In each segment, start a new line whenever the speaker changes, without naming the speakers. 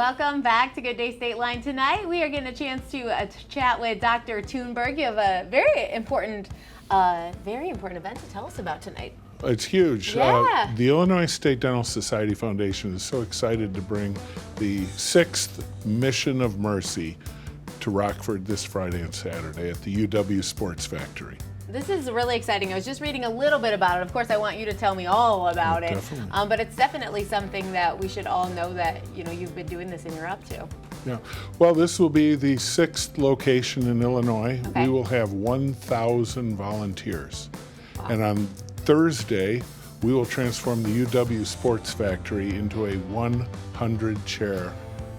welcome back to Good Day State Line. Tonight we are getting a chance to chat with Dr. Tuneberg. You have a very important event to tell us about tonight.
It's huge.
Yeah.
The Illinois State Dental Society Foundation is so excited to bring the 6th Mission of Mercy to Rockford this Friday and Saturday at the UW Sports Factory.
This is really exciting. I was just reading a little bit about it. Of course, I want you to tell me all about it.
Definitely.
But it's definitely something that we should all know that you've been doing this and you're up to.
Yeah. Well, this will be the 6th location in Illinois.
Okay.
We will have 1,000 volunteers.
Wow.
And on Thursday, we will transform the UW Sports Factory into a 100-chair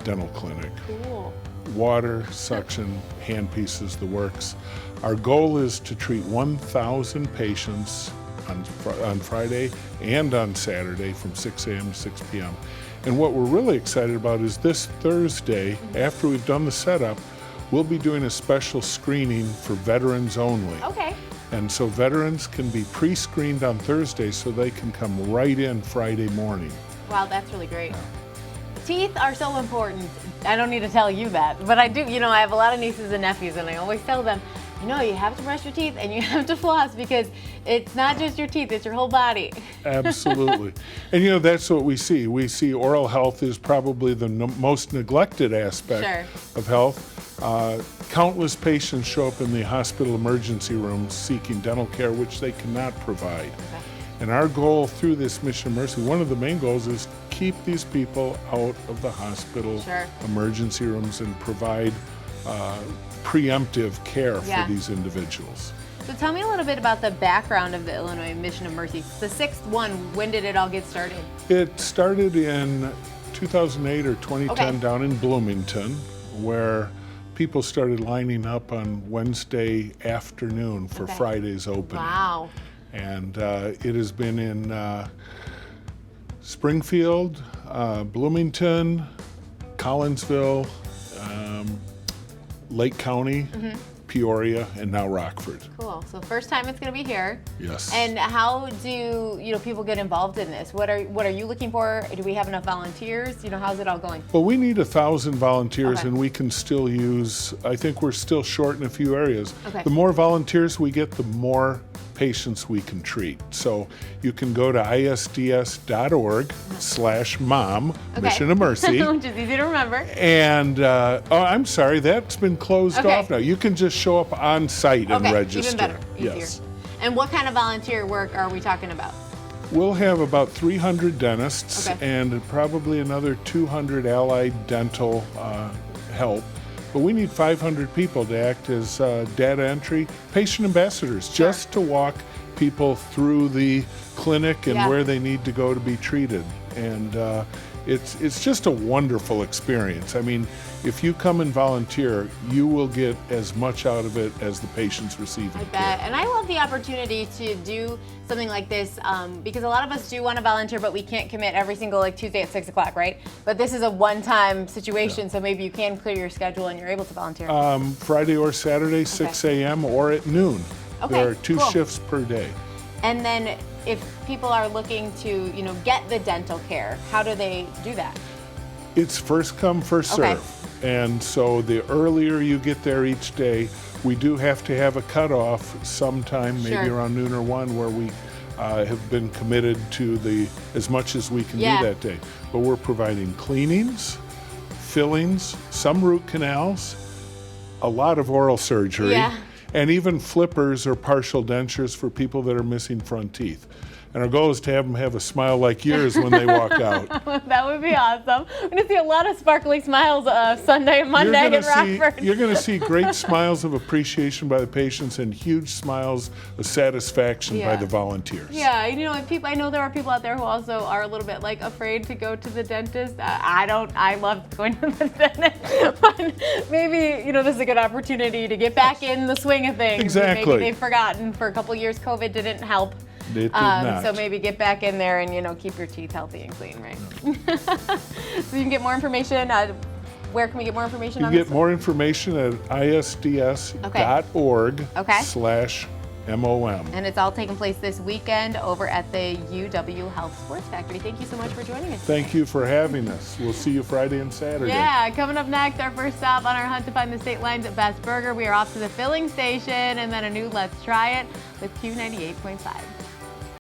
dental clinic.
Cool.
Water, suction, handpieces, the works. Our goal is to treat 1,000 patients on Friday and on Saturday from 6 a.m. to 6 p.m. And what we're really excited about is this Thursday, after we've done the setup, we'll be doing a special screening for veterans only.
Okay.
And so veterans can be pre-screened on Thursday so they can come right in Friday morning.
Wow, that's really great. Teeth are so important. I don't need to tell you that, but I do. I have a lot of nieces and nephews, and I always tell them, you have to brush your teeth and you have to floss because it's not just your teeth, it's your whole body.
Absolutely. And that's what we see. We see oral health is probably the most neglected aspect of health. Countless patients show up in the hospital emergency rooms seeking dental care, which they cannot provide.
Okay.
And our goal through this Mission of Mercy, one of the main goals is keep these people out of the hospital emergency rooms and provide preemptive care for these individuals.
So tell me a little bit about the background of the Illinois Mission of Mercy. The 6th one, when did it all get started?
It started in 2008 or 2010 down in Bloomington, where people started lining up on Wednesday afternoon for Friday's opening.
Wow.
And it has been in Springfield, Bloomington, Collinsville, Lake County, Peoria, and now Rockford.
Cool. So first time it's going to be here.
Yes.
And how do people get involved in this? What are you looking for? Do we have enough volunteers? How's it all going?
Well, we need 1,000 volunteers, and we can still use. I think we're still short in a few areas.
Okay.
The more volunteers we get, the more patients we can treat. So you can go to isds.org/mom, Mission of Mercy.
Which is easy to remember.
And, I'm sorry, that's been closed off now. You can just show up on site and register.
Even better, easier.
Yes.
And what kind of volunteer work are we talking about?
We'll have about 300 dentists and probably another 200 allied dental help. But we need 500 people to act as data entry, patient ambassadors, just to walk people through the clinic and where they need to go to be treated. And it's just a wonderful experience. I mean, if you come and volunteer, you will get as much out of it as the patients receiving care.
I bet. And I love the opportunity to do something like this because a lot of us do want to volunteer, but we can't commit every single Tuesday at 6 o'clock, right? But this is a one-time situation, so maybe you can clear your schedule and you're able to volunteer.
Friday or Saturday, 6 a.m. or at noon.
Okay,
there are 2 shifts per day.
And then if people are looking to, get the dental care, how do they do that?
It's first come, first serve. And so the earlier you get there each day, we do have to have a cutoff sometime, maybe around noon or 1, where we have been committed to as much as we can do that day. But we're providing cleanings, fillings, some root canals, a lot of oral surgery, and even flippers or partial dentures for people that are missing front teeth. And our goal is to have them have a smile like yours when they walk out.
That would be awesome. We're going to see a lot of sparkly smiles Sunday and Monday in Rockford.
You're going to see great smiles of appreciation by the patients and huge smiles of satisfaction by the volunteers.
Yeah, I know there are people out there who also are a little bit afraid to go to the dentist. I love going to the dentist. But maybe, this is a good opportunity to get back in the swing of things.
Exactly.
Maybe they've forgotten for a couple of years. COVID didn't help.
It did not.
So maybe get back in there and keep your teeth healthy and clean, right? So you can get more information. Where can we get more information on this?
You can get more information at isds.org/mission MOM.
And it's all taking place this weekend over at the UW Health Sports Factory. Thank you so much for joining us.
Thank you for having us. We'll see you Friday and Saturday.
Yeah, coming up next, our first stop on our hunt to find the state lines at Best Burger. We are off to the filling station and then a new Let's Try It with Q98.5.